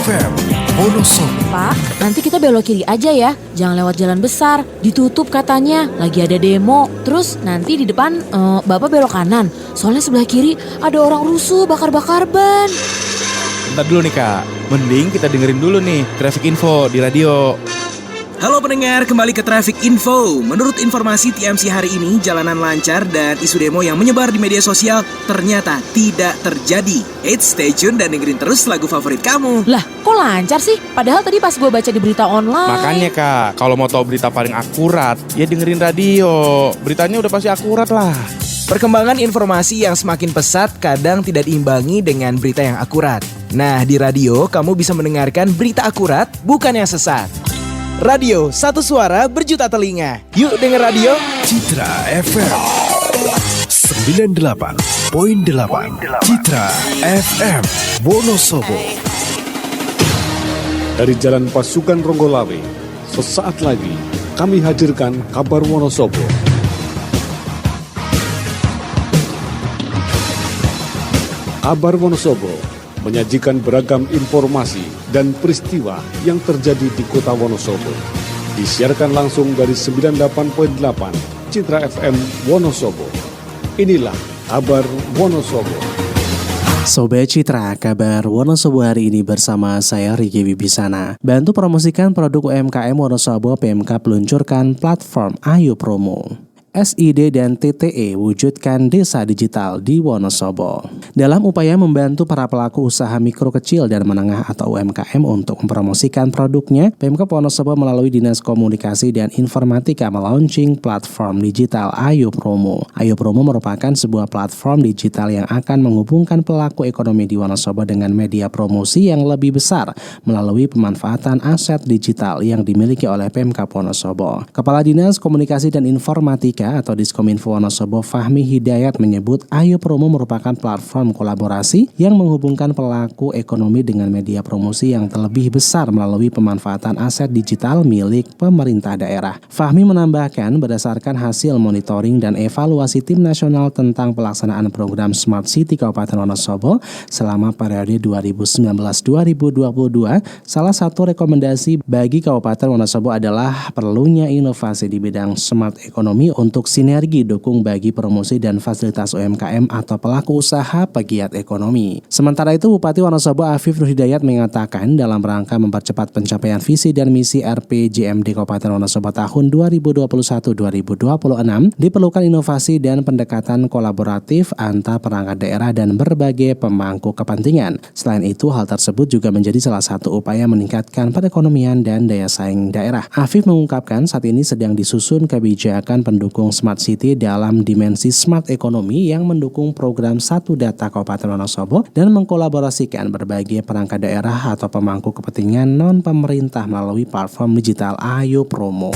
FM Wonosobo. Pak, nanti kita belok kiri aja ya. Jangan lewat jalan besar. Ditutup katanya. Lagi ada demo. Terus nanti di depan Bapak belok kanan. Soalnya sebelah kiri ada orang rusuh bakar-bakar ban. Bentar dulu nih Kak. Mending kita dengerin dulu nih traffic info di radio. Halo pendengar, kembali ke Traffic Info. Menurut informasi TMC hari ini, jalanan lancar dan isu demo yang menyebar di media sosial ternyata tidak terjadi. Stay tune dan dengerin terus lagu favorit kamu. Lah, kok lancar sih? Padahal tadi pas gue baca di berita online. Makanya Kak, kalau mau tahu berita paling akurat, ya dengerin radio. Beritanya udah pasti akurat lah. Perkembangan informasi yang semakin pesat kadang tidak diimbangi dengan berita yang akurat. Nah, di radio kamu bisa mendengarkan berita akurat, bukan yang sesat. Radio, satu suara berjuta telinga. Yuk denger radio. Citra FM 98.8 Citra FM Wonosobo. Dari Jalan Pasukan Ronggolawe, sesaat lagi kami hadirkan kabar Wonosobo. Kabar Wonosobo menyajikan beragam informasi dan peristiwa yang terjadi di kota Wonosobo. Disiarkan langsung dari 98.8 Citra FM Wonosobo. Inilah kabar Wonosobo. Sobat Citra, kabar Wonosobo hari ini bersama saya Riki Wibisana. Bantu promosikan produk UMKM Wonosobo, PMK peluncurkan platform Ayo Promo. SID dan TTE wujudkan desa digital di Wonosobo. Dalam upaya membantu para pelaku usaha mikro kecil dan menengah atau UMKM untuk mempromosikan produknya, Pemkab Wonosobo melalui Dinas Komunikasi dan Informatika melaunching platform digital Ayo Promo. Ayo Promo merupakan sebuah platform digital yang akan menghubungkan pelaku ekonomi di Wonosobo dengan media promosi yang lebih besar melalui pemanfaatan aset digital yang dimiliki oleh Pemkab Wonosobo. Kepala Dinas Komunikasi dan Informatika atau Diskominfo Wonosobo Fahmi Hidayat menyebut Ayo Promo merupakan platform kolaborasi yang menghubungkan pelaku ekonomi dengan media promosi yang terlebih besar melalui pemanfaatan aset digital milik pemerintah daerah. Fahmi menambahkan berdasarkan hasil monitoring dan evaluasi tim nasional tentang pelaksanaan program Smart City Kabupaten Wonosobo selama periode 2019-2022, salah satu rekomendasi bagi Kabupaten Wonosobo adalah perlunya inovasi di bidang smart ekonomi untuk sinergi dukung bagi promosi dan fasilitas UMKM atau pelaku usaha pegiat ekonomi. Sementara itu, Bupati Wonosobo Afif Nur Hidayat mengatakan dalam rangka mempercepat pencapaian visi dan misi RPJMD Kabupaten Wonosobo tahun 2021-2026 diperlukan inovasi dan pendekatan kolaboratif antar perangkat daerah dan berbagai pemangku kepentingan. Selain itu, hal tersebut juga menjadi salah satu upaya meningkatkan perekonomian dan daya saing daerah. Afif mengungkapkan saat ini sedang disusun kebijakan pendukung Smart City dalam dimensi smart ekonomi yang mendukung program Satu Data Kabupaten Wonosobo dan mengkolaborasikan berbagai perangkat daerah atau pemangku kepentingan non-pemerintah melalui platform digital Ayo Promo.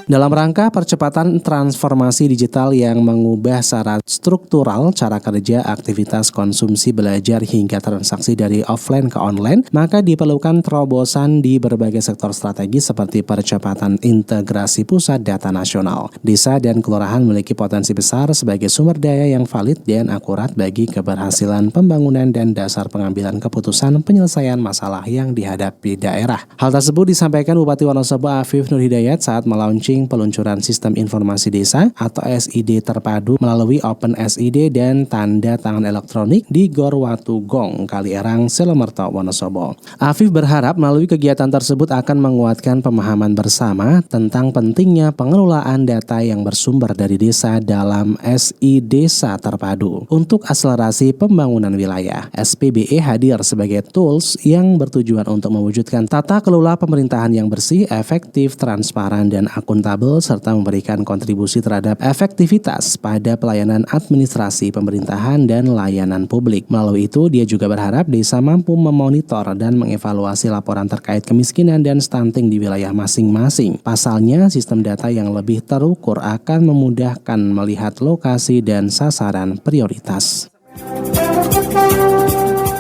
Dalam rangka percepatan transformasi digital yang mengubah secara struktural cara kerja, aktivitas konsumsi, belajar hingga transaksi dari offline ke online, maka diperlukan terobosan di berbagai sektor strategis seperti percepatan integrasi pusat data nasional. Desa dan kelurahan memiliki potensi besar sebagai sumber daya yang valid dan akurat bagi keberhasilan pembangunan dan dasar pengambilan keputusan penyelesaian masalah yang dihadapi daerah. Hal tersebut disampaikan Bupati Wonosobo Afif Nur Hidayat saat melaunching peluncuran Sistem Informasi Desa atau SID terpadu melalui Open SID dan tanda tangan elektronik di Gor Watu Gong, Kalierang, Selemerto, Wonosobo. Afif berharap melalui kegiatan tersebut akan menguatkan pemahaman bersama tentang pentingnya pengelolaan data yang bersumber dari desa dalam SI Desa terpadu. Untuk akselerasi pembangunan wilayah, SPBE hadir sebagai tools yang bertujuan untuk mewujudkan tata kelola pemerintahan yang bersih, efektif, transparan, dan akuntabel serta memberikan kontribusi terhadap efektivitas pada pelayanan administrasi pemerintahan dan layanan publik. Melalui itu, dia juga berharap desa mampu memonitor dan mengevaluasi laporan terkait kemiskinan dan stunting di wilayah masing-masing. Pasalnya, sistem data yang lebih terukur akan memudahkan melihat lokasi dan sasaran prioritas.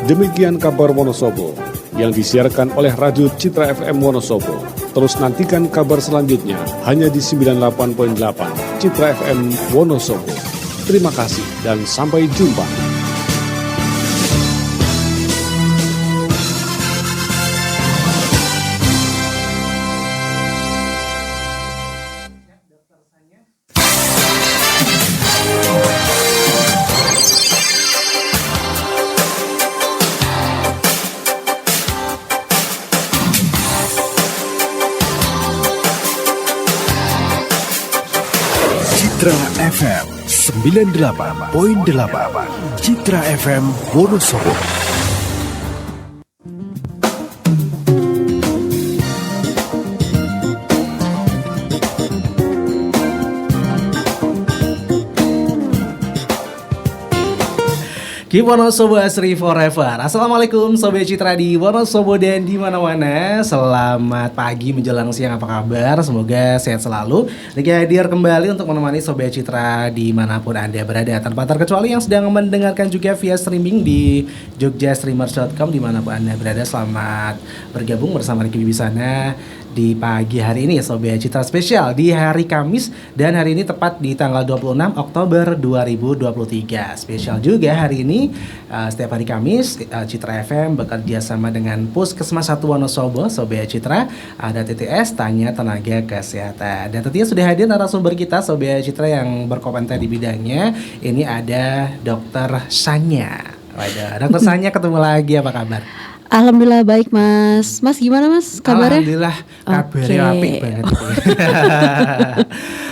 Demikian kabar Wonosobo yang disiarkan oleh Radio Citra FM Wonosobo. Terus nantikan kabar selanjutnya hanya di 98.8 Citra FM Wonosobo. Terima kasih dan sampai jumpa. Citra FM 98.8. Citra FM Wonosobo. Keep Wonosobo Asri Forever. Assalamualaikum Sobat Citra di Wonosobo dan di mana-mana. Selamat pagi menjelang siang, apa kabar? Semoga sehat selalu. Lagi hadir kembali untuk menemani Sobat Citra dimanapun Anda berada, tanpa terkecuali yang sedang mendengarkan juga via streaming di jogjastreamers.com. Dimanapun Anda berada, selamat bergabung bersama Riki Bibisana di pagi hari ini ya Sobat Citra, spesial di hari Kamis, dan hari ini tepat di tanggal 26 Oktober 2023. Spesial juga hari ini, setiap hari Kamis Citra FM bekerja sama dengan Puskesmas 1 Wonosobo. Sobat Citra, ada TTS Tanya Tenaga Kesehatan, dan tentunya sudah hadir narasumber kita Sobat Citra yang berkomentar di bidangnya. Ini ada Dokter Sanya. Waduh, Dokter Sanya ketemu lagi, apa kabar? Alhamdulillah baik Mas. Mas gimana Mas kabarnya? Alhamdulillah kabarnya apik banget.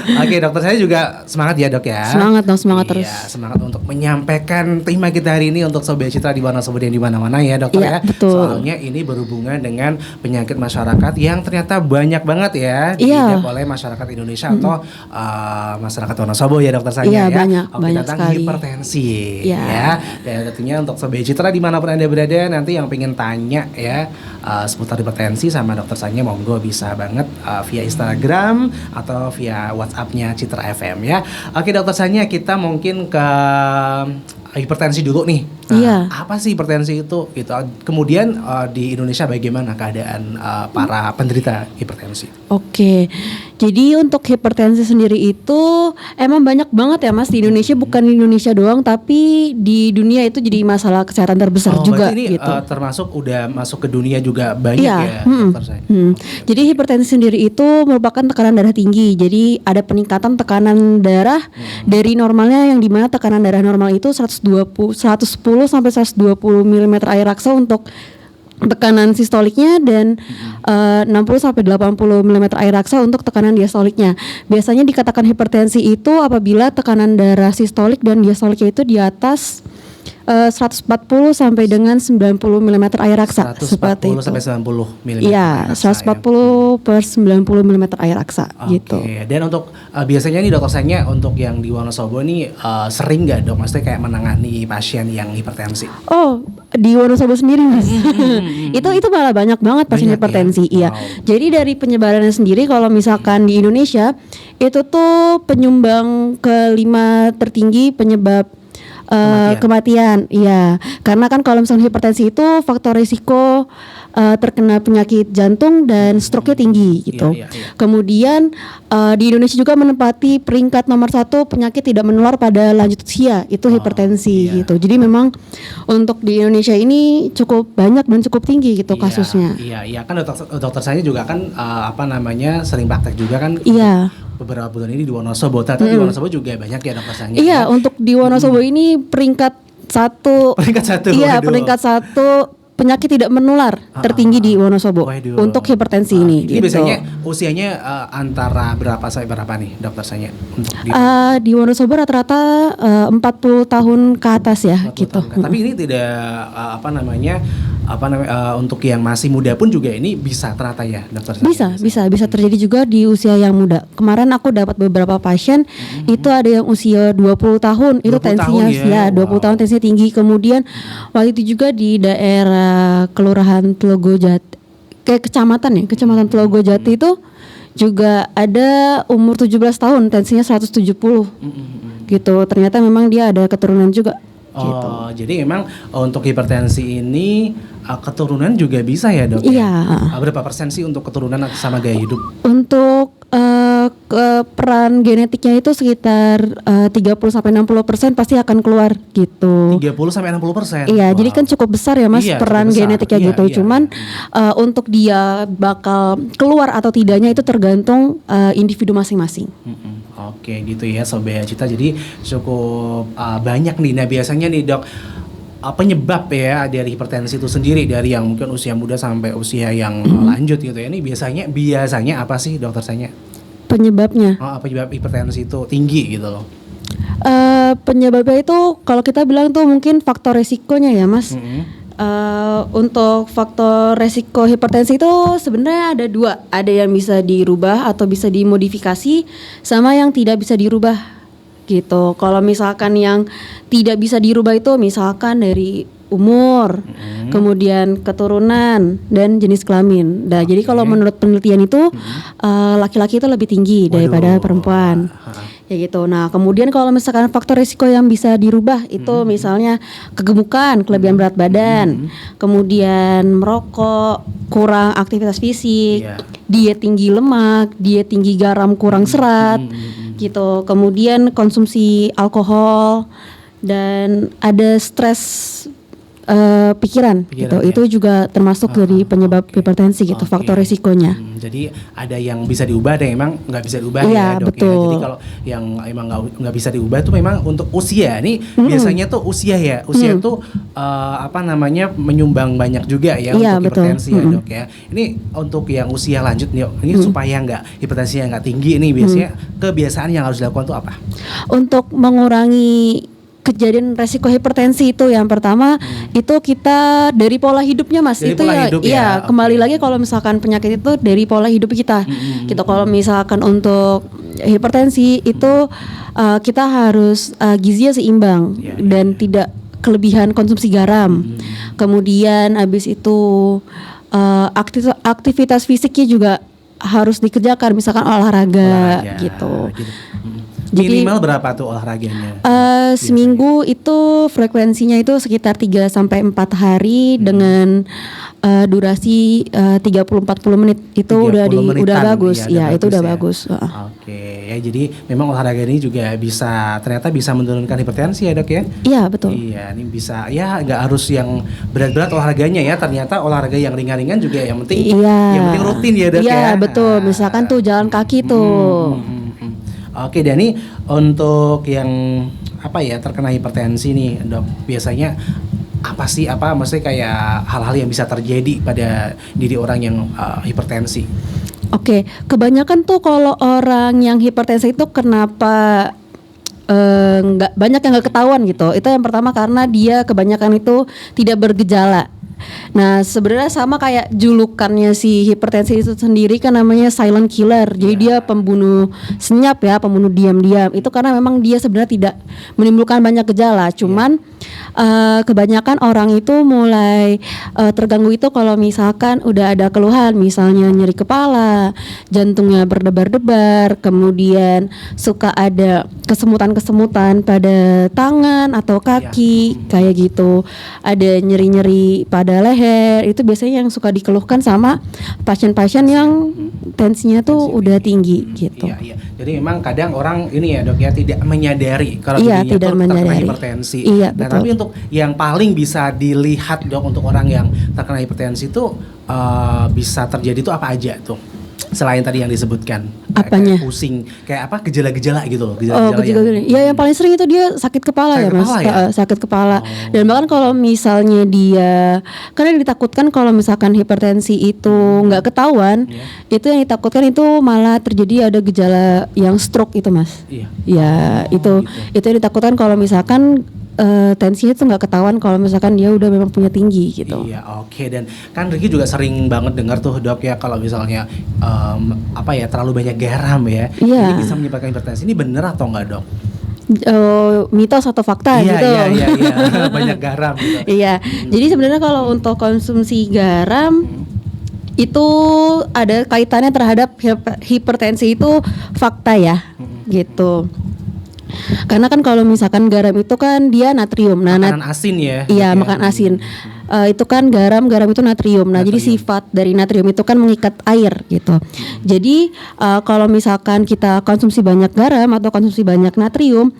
Oke, dokter, saya juga semangat ya dok ya. Semangat dong, semangat terus. Iya, semangat untuk menyampaikan tema kita hari ini untuk Sobat Citra di Wonosobo dan di mana-mana ya dokter Iya, ya. betul. Soalnya ini berhubungan dengan penyakit masyarakat yang ternyata banyak banget ya Iya. diidap oleh masyarakat Indonesia atau masyarakat Wonosobo ya dokter Sanya Iya, ya. banyak, Oke, banyak tentang sekali. hipertensi Iya. ya. Dan tentunya untuk Sobat Citra dimanapun Anda berada, nanti yang pengen tanya ya seputar hipertensi sama dokter Sanya, monggo bisa banget via Instagram atau via WhatsApp-nya Citra FM ya. Oke dokter Sanya, kita mungkin ke hipertensi dulu nih. Iya. Apa sih hipertensi itu? Gitu. Kemudian di Indonesia bagaimana keadaan para penderita hipertensi? Oke. Jadi untuk hipertensi sendiri itu emang banyak banget ya Mas di Indonesia, bukan di Indonesia doang tapi di dunia itu jadi masalah kesehatan terbesar juga berarti ini gitu. termasuk udah masuk ke dunia juga banyak Iya, ya dokter Sanya. Jadi hipertensi sendiri itu merupakan tekanan darah tinggi. Jadi ada peningkatan tekanan darah dari normalnya, yang dimana tekanan darah normal itu 110 sampai 120 mm air raksa untuk tekanan sistoliknya, dan 60 sampai 80 mm air raksa untuk tekanan diastoliknya. Biasanya dikatakan hipertensi itu apabila tekanan darah sistolik dan diastoliknya itu di atas 140 sampai dengan 90 mm air raksa. 140 seperti itu. sampai 90 mm. Iya, 140 per 90 mm air raksa gitu. Oke, dan untuk biasanya nih dokter Sanya, untuk yang di Wonosobo nih sering nggak dok, maksudnya kayak menangani pasien yang hipertensi? Oh, di Wonosobo sendiri Mas. itu malah banyak banget pasien Banyak ya? hipertensi. Iya. Wow. Jadi dari penyebarannya sendiri, kalau misalkan di Indonesia itu tuh penyumbang kelima tertinggi penyebab kematian. Iya, karena kan kalau misalnya hipertensi itu faktor risiko terkena penyakit jantung dan stroke-nya tinggi gitu. Iya. Kemudian di Indonesia juga menempati peringkat nomor 1 penyakit tidak menular pada lanjut usia, itu hipertensi iya. gitu. Jadi memang untuk di Indonesia ini cukup banyak dan cukup tinggi gitu kasusnya. Iya kan dokter Sanya juga kan sering praktek juga kan. Iya. Beberapa bulan ini di Wonosobo. Ternyata di Wonosobo juga banyak ya dokter Sanya. Iya, ya? untuk di Wonosobo ini peringkat 1. Peringkat 1. Iya, waduh. peringkat 1 penyakit tidak menular tertinggi di Wonosobo. Waduh. Untuk hipertensi ini. Ini gitu. biasanya usianya antara berapa sampai berapa nih dokter Sanya untuk di Di Wonosobo rata-rata 40 tahun ke atas ya 40 gitu. tahun kan. Tapi ini tidak untuk yang masih muda pun juga ini bisa ternyata ya dokter Sanya? Bisa terjadi juga di usia yang muda. Kemarin aku dapat beberapa pasien itu ada yang usia 20 tahun, itu 20 tensinya tahun ya? 20 tahun tensinya tinggi. Kemudian waktu itu juga di daerah Kelurahan Telogojati, kecamatan Telogojati itu juga ada umur 17 tahun tensinya 170 gitu. Ternyata memang dia ada keturunan juga. Gitu. Jadi memang untuk hipertensi ini keturunan juga bisa ya dok? Iya. Ya? Berapa persen sih untuk keturunan sama gaya hidup? Untuk peran genetiknya itu sekitar 30-60% pasti akan keluar gitu. 30-60%? Iya, jadi kan cukup besar ya Mas Iya, peran cukup besar. genetiknya Iya, gitu. iya. Cuman untuk dia bakal keluar atau tidaknya itu tergantung individu masing-masing. Oke gitu ya Sobat Cita, jadi cukup banyak nih. Nah biasanya nih dok, penyebab ya dari hipertensi itu sendiri, dari yang mungkin usia muda sampai usia yang lanjut gitu ya, ini biasanya apa sih dokter Sanya? penyebabnya. Penyebab hipertensi itu tinggi gitu loh. Penyebabnya itu kalau kita bilang tuh mungkin faktor resikonya ya Mas. Untuk faktor resiko hipertensi itu sebenarnya ada 2, ada yang bisa dirubah atau bisa dimodifikasi, sama yang tidak bisa dirubah gitu. Kalau misalkan yang tidak bisa dirubah itu misalkan dari umur, kemudian keturunan dan jenis kelamin. Nah, jadi kalau menurut penelitian itu laki-laki itu lebih tinggi daripada perempuan. Ya gitu. Nah, kemudian kalau misalkan faktor risiko yang bisa dirubah itu misalnya kegemukan, kelebihan berat badan, kemudian merokok, kurang aktivitas fisik, diet tinggi lemak, diet tinggi garam kurang serat, gitu. Kemudian konsumsi alkohol dan ada stres pikiran gitu. Ya. Itu juga termasuk dari penyebab hipertensi gitu, faktor risikonya. Jadi ada yang bisa diubah, ada yang emang nggak bisa diubah Iya, ya dok betul. ya. Jadi kalau yang emang nggak bisa diubah itu memang untuk usia. Ini biasanya tuh usia ya, usia itu menyumbang banyak juga ya Iya, untuk betul. hipertensi ya dok ya. Ini untuk yang usia lanjut nih, ini supaya nggak hipertensinya nggak tinggi ini biasanya kebiasaan yang harus dilakukan tuh apa? Untuk mengurangi kejadian resiko hipertensi itu yang pertama itu kita dari pola hidupnya Mas. Dari itu pola ya hidup iya, ya, kembali lagi kalau misalkan penyakit itu dari pola hidup kita. Gitu. Kalau misalkan untuk hipertensi itu kita harus gizinya seimbang dan tidak kelebihan konsumsi garam. Kemudian habis itu aktivitas fisiknya juga harus dikerjakan, misalkan olahraga gitu. Jadi minimal berapa tuh olahraganya? Seminggu itu frekuensinya itu sekitar 3 sampai 4 hari dengan durasi 30-40 menit. Itu udah bagus. Ya, itu udah bagus. Oke, ya jadi memang olahraga ini juga ternyata bisa menurunkan hipertensi ya dok ya? Iya betul. Iya, ini bisa ya nggak harus yang berat-berat olahraganya ya. Ternyata olahraga yang ringan-ringan juga yang penting rutin ya dok ya. Iya betul. Misalkan tuh jalan kaki tuh. Oke, Dani, untuk yang terkena hipertensi nih dok, biasanya maksudnya kayak hal-hal yang bisa terjadi pada diri orang yang hipertensi? Oke, kebanyakan tuh kalau orang yang hipertensi itu kenapa nggak banyak yang nggak ketahuan gitu. Itu yang pertama karena dia kebanyakan itu tidak bergejala. Nah sebenarnya sama kayak julukannya si hipertensi itu sendiri kan namanya silent killer. Jadi dia pembunuh senyap ya, pembunuh diam-diam. Itu karena memang dia sebenarnya tidak menimbulkan banyak gejala. Cuman kebanyakan orang itu mulai terganggu itu kalau misalkan udah ada keluhan, misalnya nyeri kepala, jantungnya berdebar-debar, kemudian suka ada kesemutan-kesemutan pada tangan atau kaki kayak gitu. Ada nyeri-nyeri pada leher, itu biasanya yang suka dikeluhkan sama pasien-pasien yang tensinya tuh udah tinggi gitu. Iya. Jadi memang kadang orang ini ya dok ya tidak menyadari kalau dirinya tidak terkena hipertensi. Iya, nah, betul. tapi untuk yang paling bisa dilihat dok untuk orang yang terkena hipertensi itu bisa terjadi itu apa aja tuh? Selain tadi yang disebutkan, apanya? Kayak pusing, kayak gejala-gejala gitu loh. Gejala-gejala. Ya yang paling sering itu dia sakit kepala ya mas. Sakit kepala. Dan bahkan kalau misalnya dia, karena ditakutkan kalau misalkan hipertensi itu nggak ketahuan, itu yang ditakutkan itu malah terjadi ada gejala yang stroke itu mas. Ya itu yang ditakutkan kalau misalkan tensinya tuh nggak ketahuan kalau misalkan dia udah memang punya tinggi gitu. Iya, oke. Dan kan Ricky juga sering banget dengar tuh dok ya kalau misalnya terlalu banyak garam ya, ini bisa menyebabkan hipertensi. Ini bener atau enggak dok? Mitos atau fakta gitu. Iya. Banyak garam gitu. Iya. Jadi sebenarnya kalau untuk konsumsi garam itu ada kaitannya terhadap hipertensi itu fakta ya, gitu. Karena kan kalau misalkan garam itu kan dia natrium. Nah, makanan asin ya. Iya, makan asin. Itu kan garam itu natrium. Nah, jadi sifat dari natrium itu kan mengikat air gitu. Jadi kalau misalkan kita konsumsi banyak garam atau konsumsi banyak natrium,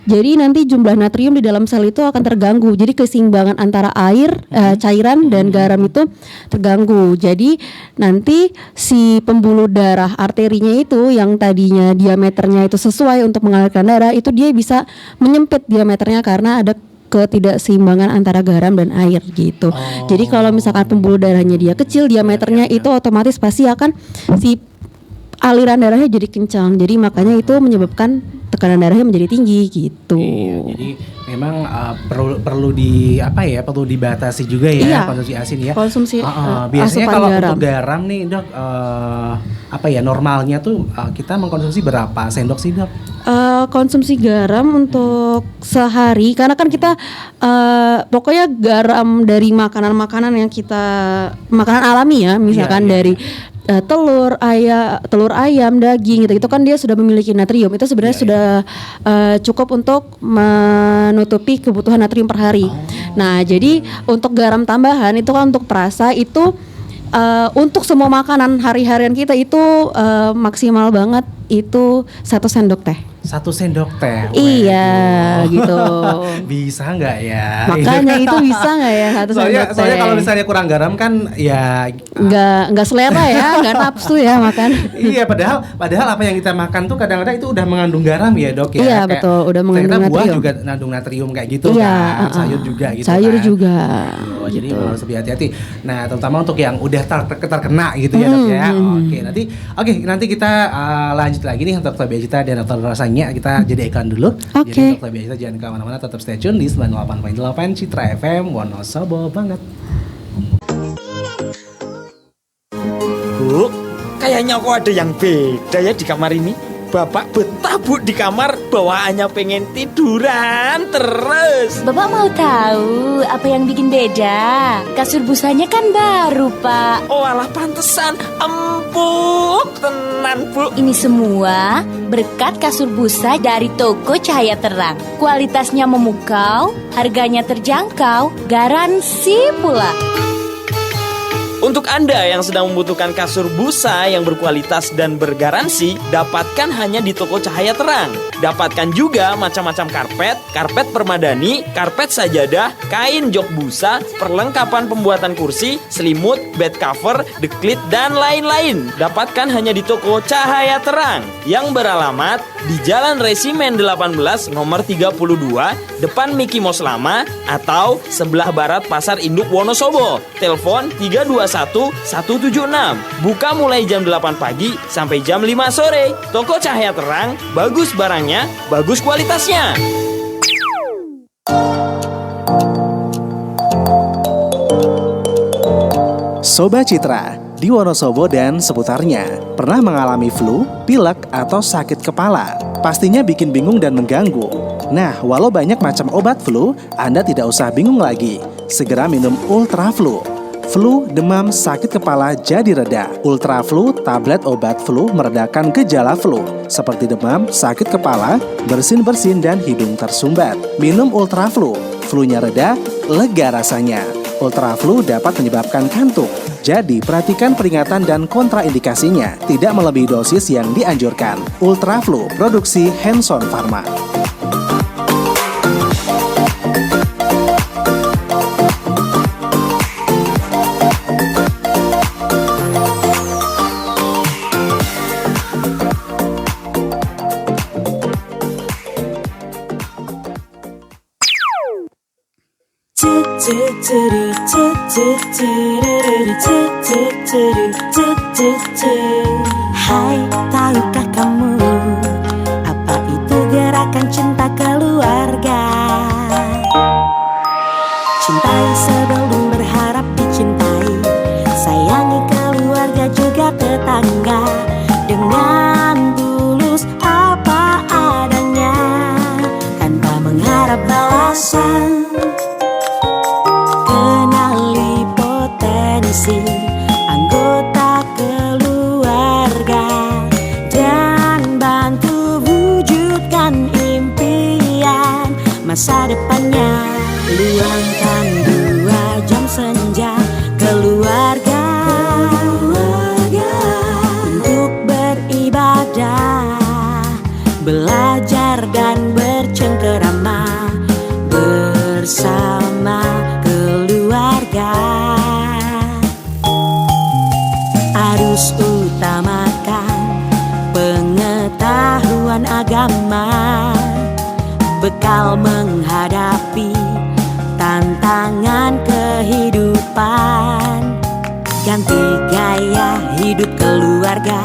jadi nanti jumlah natrium di dalam sel itu akan terganggu. Jadi keseimbangan antara air, cairan dan garam itu terganggu. Jadi nanti si pembuluh darah arterinya itu yang tadinya diameternya itu sesuai untuk mengalirkan darah, itu dia bisa menyempit diameternya karena ada ketidakseimbangan antara garam dan air gitu. Jadi kalau misalkan pembuluh darahnya dia kecil, diameternya itu otomatis pasti akan si aliran darahnya jadi kencang. Jadi makanya itu menyebabkan tekanan darahnya menjadi tinggi gitu. Iya, jadi memang perlu perlu dibatasi juga ya Iya, konsumsi asin ya. konsumsi, biasanya asupan kalau garam. untuk garam nih Dok, normalnya tuh kita mengkonsumsi berapa sendok sih Dok? Konsumsi garam untuk sehari, karena kan kita pokoknya garam dari makanan-makanan yang kita makanan alami ya, misalkan dari telur ayam, daging gitu kan dia sudah memiliki natrium. Itu sebenarnya sudah cukup untuk menutupi kebutuhan natrium per hari. Nah, jadi untuk garam tambahan itu kan untuk perasa itu untuk semua makanan hari-harian kita itu maksimal banget itu 1 sendok teh. 1 sendok teh. Iya, gitu. Bisa nggak ya? Makanya itu bisa nggak ya 1 sendok teh? Soalnya kalau misalnya kurang garam kan ya nggak selera ya, nggak nafsu ya makan. Iya, padahal apa yang kita makan tuh kadang-kadang itu udah mengandung garam ya Dok ya. Iya, betul, udah mengandung ternyata buah natrium. juga mengandung natrium kayak gitu Iya, kan. Sayur juga gitu sayur kan. juga. Jadi harus lebih hati-hati. Nah, terutama untuk yang udah terkena gitu ya Dok ya. Oke, nanti kita lanjut lagi nih untuk Lebih Cita dan Dokter Rasanya. Kita jadi iklan dulu. Oke. Jadi untuk Lebih Cita jangan kemana-mana, tetap stay tune di 98.8 Citra FM Wonosobo banget. Bu, kayaknya kok ada yang beda ya di kamar ini. Bapak betah Bu di kamar, bawaannya pengen tiduran terus. Bapak mau tahu apa yang bikin beda? Kasur busanya kan baru, Pak. Oh alah pantesan, empuk tenan Bu. Ini semua berkat kasur busa dari toko Cahaya Terang. Kualitasnya memukau, harganya terjangkau, garansi pula. Untuk Anda yang sedang membutuhkan kasur busa yang berkualitas dan bergaransi, dapatkan hanya di toko Cahaya Terang. Dapatkan juga macam-macam karpet permadani, karpet sajadah, kain jok busa, perlengkapan pembuatan kursi, selimut, bed cover, deklit, dan lain-lain. Dapatkan hanya di toko Cahaya Terang yang beralamat di Jalan Resimen 18 nomor 32, depan Mickey Mouse Lama atau sebelah barat Pasar Induk Wonosobo. Telepon 321-176. Buka mulai jam 8 pagi sampai jam 5 sore. Toko Cahaya Terang, bagus barangnya, bagus kualitasnya. Sobat Citra, di Wonosobo dan seputarnya, pernah mengalami flu, pilek, atau sakit kepala? Pastinya bikin bingung dan mengganggu. Nah, walau banyak macam obat flu, Anda tidak usah bingung lagi. Segera minum Ultra Flu. Flu, demam, sakit kepala jadi reda. Ultra Flu, tablet obat flu meredakan gejala flu seperti demam, sakit kepala, bersin-bersin, dan hidung tersumbat. Minum Ultra Flu, flu-nya reda, lega rasanya. Ultra Flu dapat menyebabkan kantuk. Jadi, perhatikan peringatan dan kontraindikasinya. Tidak melebihi dosis yang dianjurkan. Ultra Flu, produksi Hanson Pharma. Hai, tahukah kamu apa itu gerakan cinta keluarga? Cintai sebelum berharap dicintai. Sayangi keluarga juga tetangga dengan tulus apa adanya, tanpa mengharap balasan. Kenali potensi anggota keluarga dan bantu wujudkan impian masa depannya. Luangkan 2 jam senja keluarga untuk beribadah, belajar dan bercengkerama bersama keluarga. Harus utamakan pengetahuan agama, bekal menghadapi tantangan kehidupan. Ganti gaya hidup keluarga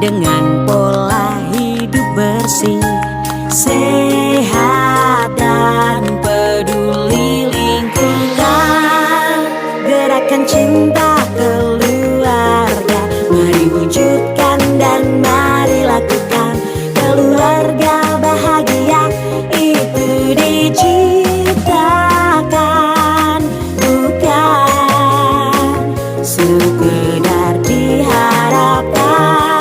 dengan pola hidup bersih, sehat dan peduli lingkungan. Gerakan cinta keluarga, mari wujudkan dan mari lakukan. Keluarga bahagia itu diciptakan, bukan sekedar diharapkan.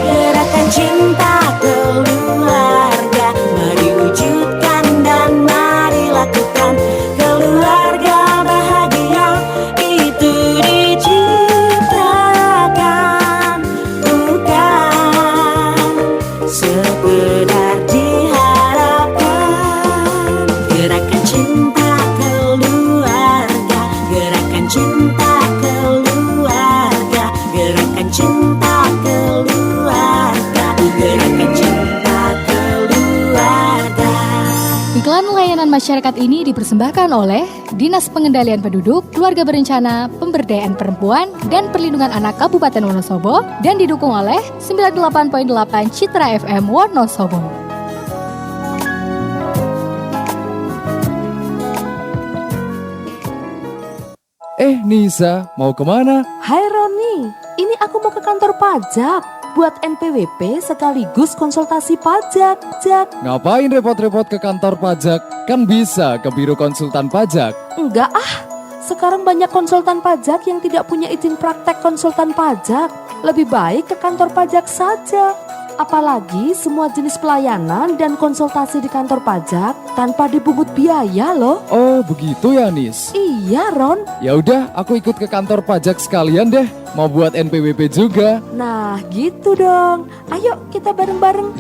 Gerakan cinta keluarga, mari wujudkan dan mari lakukan. Keluarga bahagia itu diciptakan, bukan sekedar diharapkan. Gerakan cinta keluarga, gerakan cinta keluarga, gerakan cinta keluarga, gerakan cinta keluarga. Iklan layanan masyarakat ini dipersembahkan oleh Dinas Pengendalian Penduduk, Keluarga Berencana, Pemberdayaan Perempuan, dan Perlindungan Anak Kabupaten Wonosobo dan didukung oleh 98.8 Citra FM Wonosobo. Nisa, mau kemana? Hai Roni, ini aku mau ke kantor pajak buat NPWP sekaligus konsultasi pajak, Jak. Ngapain repot-repot ke kantor pajak? Kan bisa ke Biro Konsultan Pajak. Enggak sekarang banyak konsultan pajak yang tidak punya izin praktek konsultan pajak. Lebih baik ke kantor pajak saja. Apalagi semua jenis pelayanan dan konsultasi di kantor pajak tanpa dipungut biaya loh. Oh, begitu ya, Nis? Iya, Ron. Ya udah, aku ikut ke kantor pajak sekalian deh. Mau buat NPWP juga. Nah, gitu dong. Ayo kita bareng-bareng.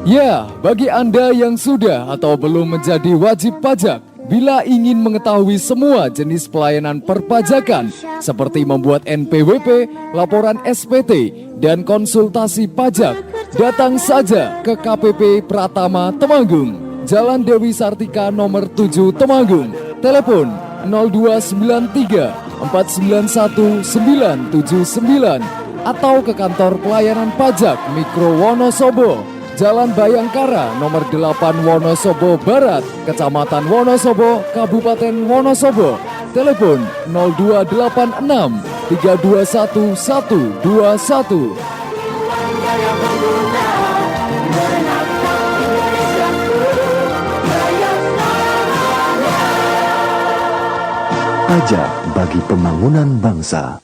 Ya, bagi Anda yang sudah atau belum menjadi wajib pajak, bila ingin mengetahui semua jenis pelayanan perpajakan seperti membuat NPWP, laporan SPT, dan konsultasi pajak, datang saja ke KPP Pratama Temanggung, Jalan Dewi Sartika nomor 7 Temanggung. Telepon 0293 491 979 atau ke kantor pelayanan pajak Mikro Wonosobo, Jalan Bayangkara nomor 8 Wonosobo Barat, Kecamatan Wonosobo, Kabupaten Wonosobo. Telepon 0286 321 121. Pajak bagi pembangunan bangsa.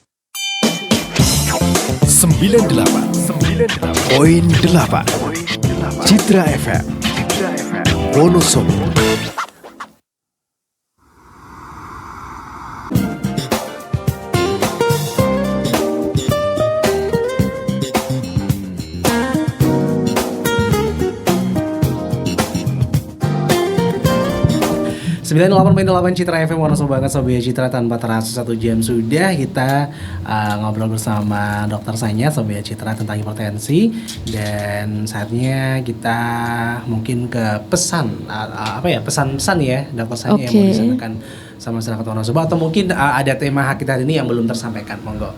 98.8 Citra FM Wonosobo. Sembilan 98.8 Citra FM Wonosobo banget Sobat Citra, tanpa terasa 1 jam sudah kita ngobrol bersama Dokter Sanya Sobat Citra tentang hipertensi, dan saatnya kita mungkin ke pesan pesan-pesan ya Dokter Sanya yang mau disampaikan sama masyarakat Wonosobo, atau mungkin ada tema hak kita hari ini yang belum tersampaikan, monggo.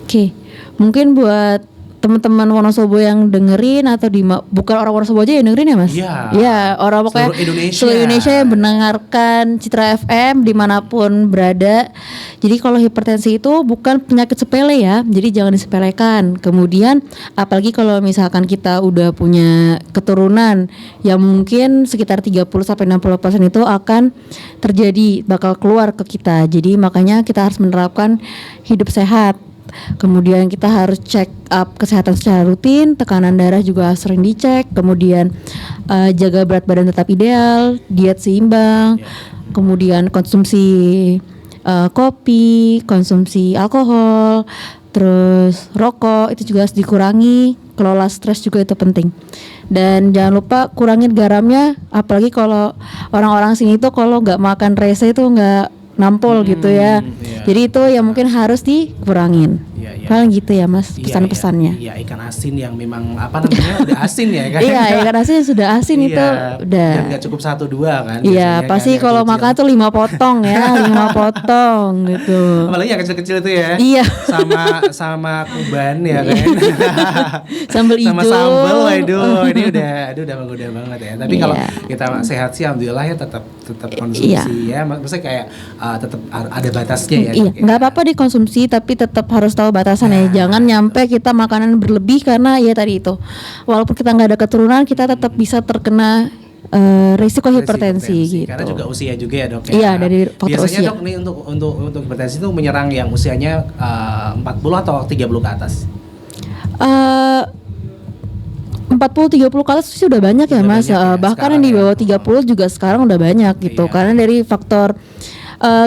Oke, mungkin buat teman-teman Wonosobo yang dengerin atau bukan orang Wonosobo aja yang dengerin ya Mas? Iya, orang pokoknya seluruh Indonesia yang mendengarkan Citra FM dimanapun berada. Jadi kalau hipertensi itu bukan penyakit sepele ya, jadi jangan disepelekan. Kemudian apalagi kalau misalkan kita udah punya keturunan yang mungkin sekitar 30-60% itu akan terjadi, bakal keluar ke kita. Jadi makanya kita harus menerapkan hidup sehat. Kemudian kita harus check up kesehatan secara rutin, tekanan darah juga sering dicek, kemudian jaga berat badan tetap ideal, diet seimbang, kemudian konsumsi kopi, konsumsi alkohol, terus rokok itu juga harus dikurangi, kelola stres juga itu penting. Dan jangan lupa kurangin garamnya, apalagi kalau orang-orang sini itu kalau nggak makan rese itu nggak nampol gitu ya. Jadi itu yang mungkin harus dikurangin. Paling gitu ya Mas pesan-pesannya. Iya, ikan asin yang memang apa namanya udah asin ya kan. Iya, ikan asin sudah asin itu udah. Dan nggak cukup 1-2 kan. Iya, pasti kan, kalau makan tuh 5 potong ya, 5 potong gitu. Apalagi yang kecil-kecil itu ya. Iya. Sama kuban ya kan. Sambal hijau. Sama sambal, waduh, ini udah menggoda banget ya. Tapi kalau kita sehat sih alhamdulillah ya tetap konsumsi ya. Maksudnya kayak tetap ada batasnya ya. Iya, nggak apa-apa dikonsumsi tapi tetap harus tahu batasan ya. Jangan nyampe kita makanan berlebih karena ya tadi itu. Walaupun kita nggak ada keturunan, kita tetap bisa terkena risiko hipertensi gitu. Karena juga usia juga ya dok ya. Iya, dari faktor biasanya usia. Dok nih untuk hipertensi itu menyerang yang usianya 40 atau 30 ke atas. 40-30 kali sih udah banyak ya Mas. Bahkan yang di bawah 30 juga sekarang udah banyak gitu. Karena dari faktor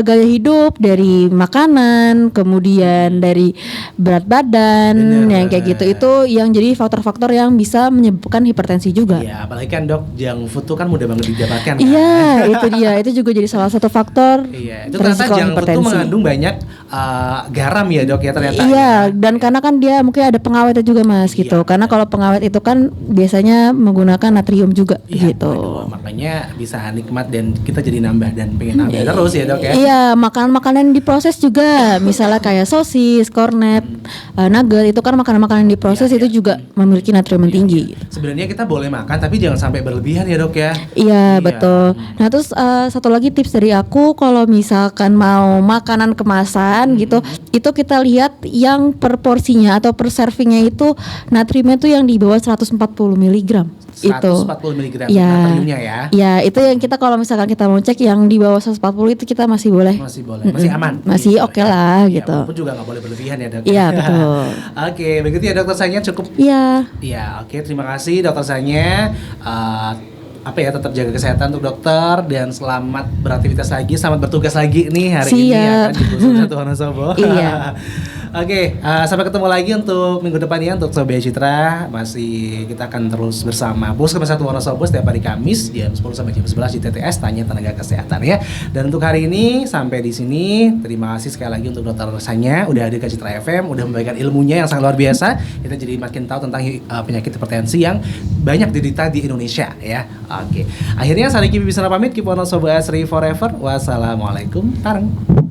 gaya hidup, dari makanan, kemudian dari berat badan, yang kayak gitu itu yang jadi faktor-faktor yang bisa menyebabkan hipertensi juga. Iya, apalagi kan dok, junk food tuh kan mudah banget didapatkan. Iya, itu dia. Itu juga jadi salah satu faktor. Iya, itu ternyata junk food tuh mengandung banyak garam ya dok ya ternyata. Iya, dan karena kan dia mungkin ada pengawetnya juga Mas gitu. Karena kalau pengawet itu kan biasanya menggunakan natrium juga gitu. Waduh, makanya bisa nikmat dan kita jadi nambah dan pengen nambah terus ya dok ya. Iya, makanan-makanan diproses juga, misalnya kayak sosis, kornet, nugget itu kan makanan-makanan diproses itu juga memiliki natrium yang tinggi. Sebenarnya kita boleh makan tapi jangan sampai berlebihan ya dok ya. Iya, betul. Nah terus satu lagi tips dari aku kalau misalkan mau makanan kemasan gitu, itu kita lihat yang per porsinya atau per servingnya itu natriumnya tuh yang di bawah 140 mg. 140 mg natriumnya ya. Ya, itu yang kita kalau misalkan kita mau cek yang di bawah 140 itu kita masih boleh. Masih boleh, masih aman. Masih oke lah gitu. Walaupun juga nggak boleh berlebihan ya dok. Iya betul. Oke, begitu ya dokter Sanya cukup. Iya. Iya, oke terima kasih dokter Sanya. Tetap jaga kesehatan untuk dokter dan selamat beraktivitas lagi, selamat bertugas lagi nih hari ini ya kan di Pusat Satu Wonosobo. Iya. Oke, sampai ketemu lagi untuk minggu depan ya untuk Sobat Citra. Masih kita akan terus bersama Puskesmas Satu Wonosobo setiap hari Kamis jam 10 sampai jam 11 di TTS Tanya Tenaga Kesehatan ya. Dan untuk hari ini sampai di sini. Terima kasih sekali lagi untuk dokter Sanya udah hadir ke Citra FM, udah memberikan ilmunya yang sangat luar biasa. Kita jadi makin tahu tentang penyakit hipertensi yang banyak diderita di Indonesia ya. Oke. Akhirnya saya Riki Bibisana pamit, keep Wonosobo Asri forever. Wassalamualaikum. Tareng.